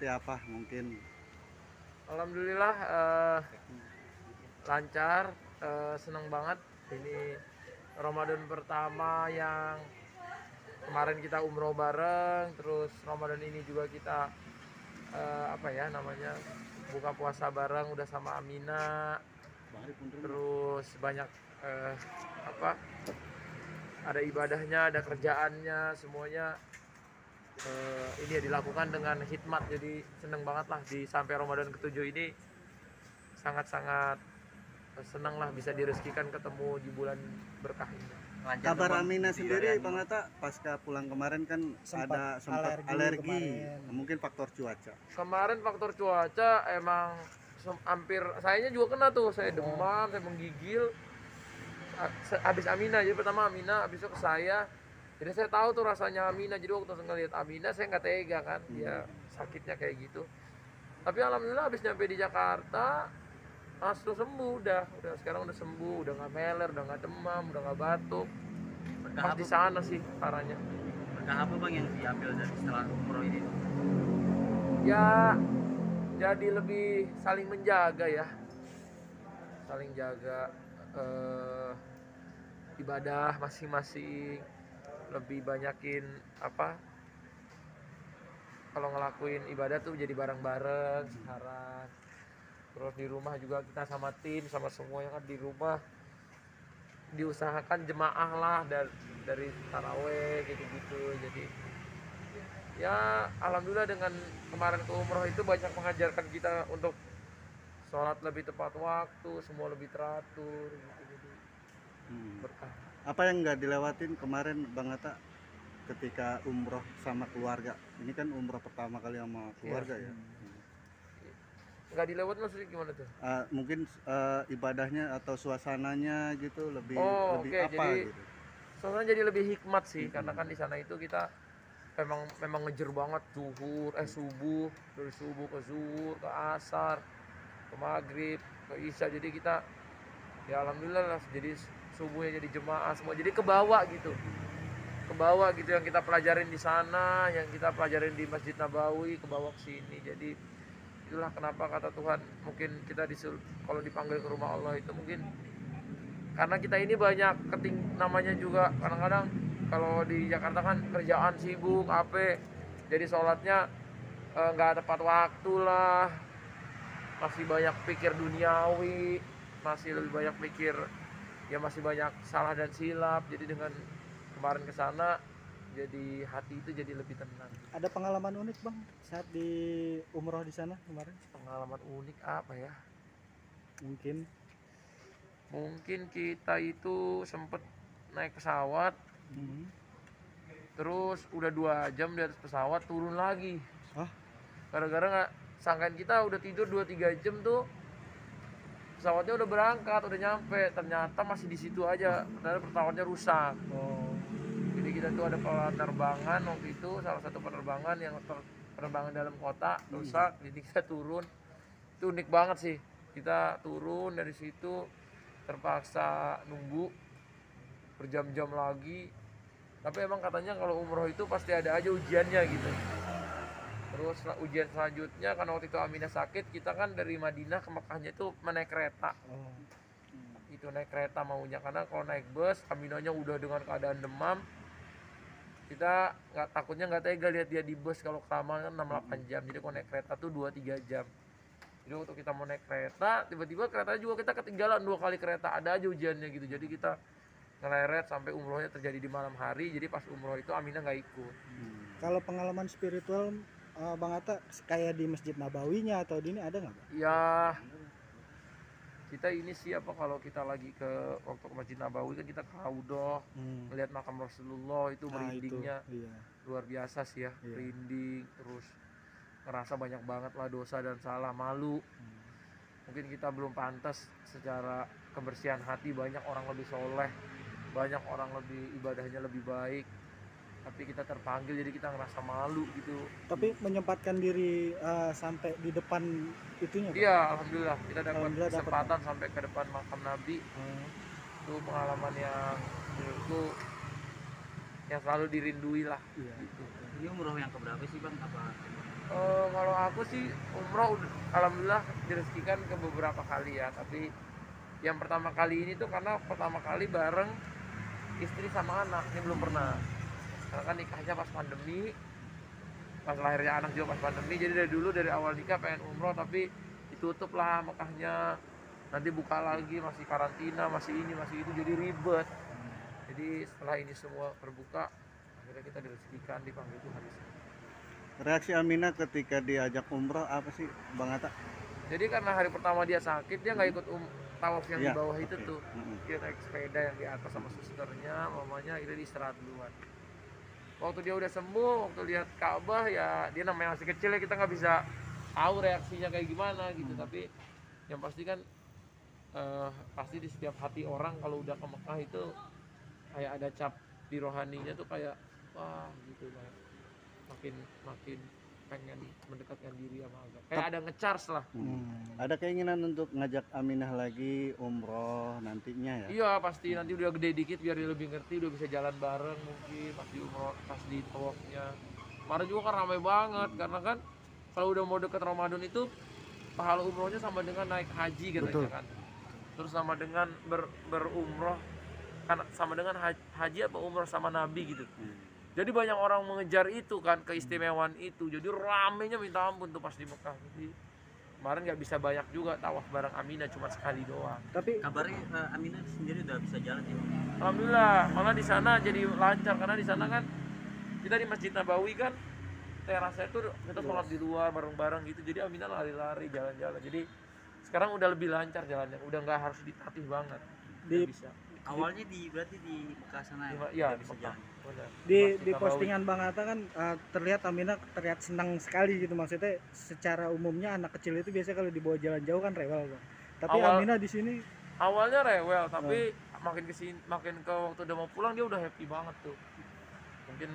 apa mungkin? Alhamdulillah lancar, seneng banget. Ini Ramadan pertama yang kemarin kita umroh bareng, terus Ramadan ini juga kita apa ya namanya buka puasa bareng udah sama Amina. Terus banyak apa ada ibadahnya, ada kerjaannya, semuanya ini ya dilakukan dengan hikmat. Jadi seneng banget lah di sampai Ramadan ke-7 ini, sangat-sangat senang lah bisa direzekikan ketemu di bulan berkah ini. Kabar Amina sendiri Bang Atta pasca pulang kemarin kan sempat alergi. Mungkin faktor cuaca. Kemarin faktor cuaca emang hampir sayanya juga kena tuh, saya demam, saya menggigil habis Amina. Jadi pertama Amina, habis itu ke saya. Jadi saya tahu tuh rasanya Amina. Jadi waktu ngeliat Amina saya nggak tega kan, dia sakitnya kayak gitu. Tapi alhamdulillah habis nyampe di Jakarta langsung sembuh, udah sekarang udah sembuh, udah nggak meler, udah nggak demam, udah nggak batuk. Pas di sana sih parahnya. Berkah apa Bang yang diambil dari setelah umroh ini? Ya jadi lebih saling menjaga ya, saling jaga ibadah masing-masing, lebih banyakin apa kalau ngelakuin ibadah tuh jadi bareng-bareng sekarang. Terus di rumah juga kita sama tim sama semua yang ada di rumah diusahakan jemaah lah dari taraweh gitu-gitu. Jadi ya alhamdulillah dengan kemarin ke umroh itu banyak mengajarkan kita untuk sholat lebih tepat waktu, semua lebih teratur gitu. Berkah. Apa yang nggak dilewatin kemarin Bang Atta ketika umroh sama keluarga? Ini kan umroh pertama kali sama keluarga ya. Nggak dilewat maksudnya gimana tuh? Mungkin ibadahnya atau suasananya gitu lebih Okay. apa jadi, gitu? Suasana jadi lebih hikmat sih, karena kan di sana itu kita memang ngejer banget subuh, dari subuh ke zuhur, ke asar, ke maghrib, ke isya. Jadi kita ya alhamdulillah lah, jadi subuhnya jadi jemaah semua, jadi ke bawah gitu yang kita pelajarin di sana, yang kita pelajarin di Masjid Nabawi, ke bawah ke sini. Jadi itulah kenapa kata Tuhan mungkin kita kalau dipanggil ke rumah Allah itu mungkin karena kita ini banyak namanya juga kadang-kadang kalau di Jakarta kan kerjaan sibuk jadi sholatnya nggak tepat waktu lah, masih banyak pikir duniawi, masih lebih banyak pikir ya, masih banyak salah dan silap. Jadi dengan kemarin ke sana jadi hati itu jadi lebih tenang. Ada pengalaman unik Bang saat di umroh di sana kemarin? Pengalaman unik apa ya? Mungkin kita itu sempet naik pesawat, terus udah 2 jam di atas pesawat turun lagi. Gara-gara nggak sangkain kita udah tidur 2-3 jam tuh, pesawatnya udah berangkat, udah nyampe, ternyata masih di situ aja, ternyata pesawatnya rusak. Jadi kita tuh ada penerbangan waktu itu, salah satu penerbangan yang penerbangan dalam kota rusak, jadi kita turun. Itu unik banget sih, kita turun dari situ terpaksa nunggu berjam-jam lagi. Tapi emang katanya kalau umroh itu pasti ada aja ujiannya gitu. Terus ujian selanjutnya karena waktu itu Aminah sakit, kita kan dari Madinah ke Mekahnya itu naik kereta. Itu naik kereta maunya, karena kalau naik bus Aminahnya udah dengan keadaan demam. Kita takutnya nggak tega lihat dia di bus kalau kelamaan kan 6-8 jam. Jadi kalau naik kereta tuh 2-3 jam. Jadi waktu kita mau naik kereta, tiba-tiba keretanya juga kita ketinggalan 2 kali kereta, ada aja ujiannya gitu. Jadi kita ngeleret sampai umrohnya terjadi di malam hari. Jadi pas umroh itu Aminah nggak ikut. Kalau pengalaman spiritual Bang Atta kayak di Masjid Nabawinya atau di ini ada nggak? Ya kita ini siapa kalau kita lagi waktu ke Masjid Nabawi kan kita ke Raudhah, melihat makam Rasulullah itu merindingnya luar biasa sih ya, merinding, terus ngerasa banyak banget lah dosa dan salah, malu. Mungkin kita belum pantas secara kebersihan hati, banyak orang lebih soleh, banyak orang lebih ibadahnya lebih baik, tapi kita terpanggil jadi kita ngerasa malu gitu. Tapi menyempatkan diri sampai di depan itunya Pak? Iya, alhamdulillah kita dapat kesempatan sampai ke depan makam Nabi. Itu pengalaman yang menurutku yang selalu dirindui lah. Ini umroh yang keberapa sih Bang? Apa Kalau aku sih umroh alhamdulillah direzekikan ke beberapa kali ya, tapi yang pertama kali ini tuh karena pertama kali bareng istri sama anak, ini belum pernah. Karena kan nikahnya pas pandemi, pas lahirnya anak juga pas pandemi, jadi dari dulu dari awal nikah pengen umroh tapi ditutup lah Mekahnya, nanti buka lagi masih karantina, masih ini masih itu, jadi ribet. Jadi setelah ini semua terbuka, akhirnya kita direzekikan dipanggil Tuhan di sini. Reaksi Aminah ketika diajak umroh apa sih Bang Atta? Jadi karena hari pertama dia sakit, dia nggak ikut tawaf yang di Iya, bawah itu oke. tuh. Dia naik sepeda yang di atas sama susternya, mamanya akhirnya diistirahat duluan. Waktu dia udah sembuh, waktu lihat Ka'bah ya dia namanya masih kecil ya, kita nggak bisa tahu reaksinya kayak gimana gitu. Tapi yang pasti kan pasti di setiap hati orang kalau udah ke Mekah itu kayak ada cap di rohaninya tuh kayak wah gitu kayak makin pengen mendekatkan diri sama agama. Kayak ada ngecharge lah. Ada keinginan untuk ngajak Aminah lagi umroh nantinya ya? Iya pasti nanti udah gede dikit biar dia lebih ngerti, udah bisa jalan bareng mungkin pas di umroh, pas di tawafnya. Kemarin juga kan ramai banget karena kan kalau udah mau deket Ramadan itu pahala umrohnya sama dengan naik haji katanya. Betul. Kan. Terus sama dengan berumroh kan sama dengan haji apa umroh sama Nabi gitu. Jadi banyak orang mengejar itu kan, keistimewaan itu. Jadi ramenya minta ampun tuh pas di Mekah. Jadi kemarin nggak bisa banyak juga tawaf bareng Aminah, cuma sekali doang. Tapi Kabarnya Aminah sendiri udah bisa jalan ya Bang? Alhamdulillah, malah di sana jadi lancar karena di sana kan kita di Masjid Nabawi kan terasnya itu kita sholat di luar bareng-bareng gitu. Jadi Aminah lari-lari jalan-jalan. Jadi sekarang udah lebih lancar jalannya, udah nggak harus ditatih banget. Udah Di- bisa. Awalnya berarti di Mekah sana ya? Iya, udah di bisa Mekah. jalan. Benar. di Masjid Nabawi. postingan Bang Atta kan terlihat Aminah terlihat senang sekali gitu, maksudnya secara umumnya anak kecil itu biasanya kalau dibawa jalan jauh kan rewel Bang, tapi Awal- Aminah di sini Awalnya rewel, tapi makin kesini, makin ke waktu udah mau pulang dia udah happy banget tuh. Mungkin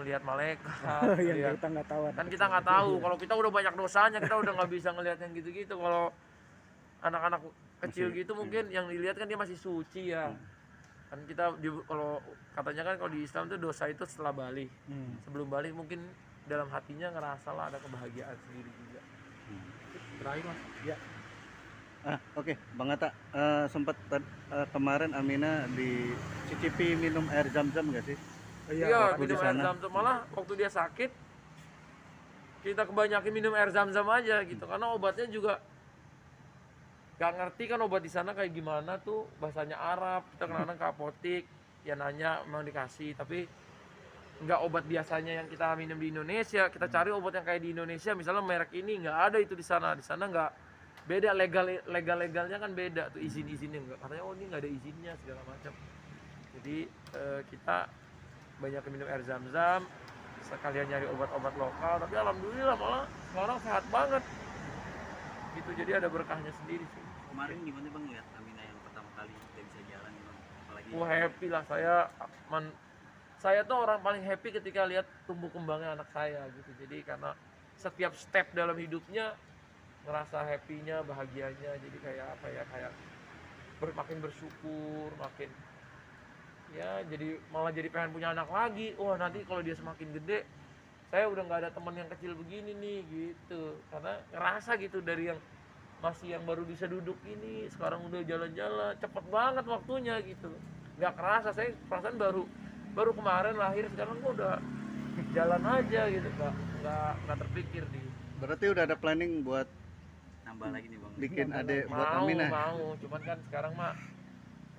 melihat malaikat, yang melihat- kita nggak tahu kan kita nggak tahu. Kalau kita udah banyak dosanya, kita udah nggak bisa ngelihat yang gitu-gitu. Kalau anak-anak kecil gitu mungkin yang dilihat kan dia masih suci ya. Kan kita kalau katanya kan kalau di Islam tuh dosa itu setelah balik. Sebelum balik mungkin dalam hatinya ngerasa lah ada kebahagiaan sendiri juga. Terakhir mas. Oke, Bang Atta, sempat kemarin Aminah dicicipi minum air zam-zam nggak sih? Iya, waktu di minum air sana. zam-zam, malah waktu dia sakit kita kebanyakan minum air zam-zam aja gitu karena obatnya juga gak ngerti kan obat di sana kayak gimana tuh, bahasanya Arab, kita kadang-kadang ke apotik ya nanya memang dikasih, tapi nggak obat biasanya yang kita minum di Indonesia. Kita cari obat yang kayak di Indonesia misalnya merek ini nggak ada itu di sana nggak beda, legalnya kan beda tuh, izin-izinnya enggak, katanya oh ini nggak ada izinnya segala macam. Jadi kita banyak minum air zam-zam, sekalian nyari obat-obat lokal, tapi alhamdulillah malah sekarang sehat banget gitu, jadi ada berkahnya sendiri sih. Kemarin gimana Bang lihat Aminah yang pertama kali udah bisa jalan Bang? Apalagi Wah happy lah saya tuh orang paling happy ketika lihat tumbuh kembangnya anak saya gitu. Jadi karena setiap step dalam hidupnya ngerasa happy-nya, bahagianya, jadi kayak apa ya, kayak makin bersyukur, makin ya jadi malah jadi pengen punya anak lagi. Wah nanti kalau dia semakin gede saya udah nggak ada teman yang kecil begini nih gitu, karena ngerasa gitu dari yang masih yang baru bisa duduk ini sekarang udah jalan-jalan cepet banget waktunya gitu, nggak kerasa. Saya perasaan baru kemarin lahir, sekarang kok udah jalan aja gitu, nggak terpikir di Berarti udah ada planning buat nambah lagi nih Bang. bikin adek buat mau Aminah? cuman kan sekarang mah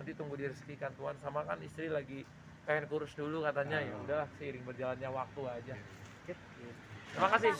nanti tunggu direzekikan Tuhan, sama kan istri lagi pengen kurus dulu katanya. Ya udahlah seiring berjalannya waktu aja. Terima kasih.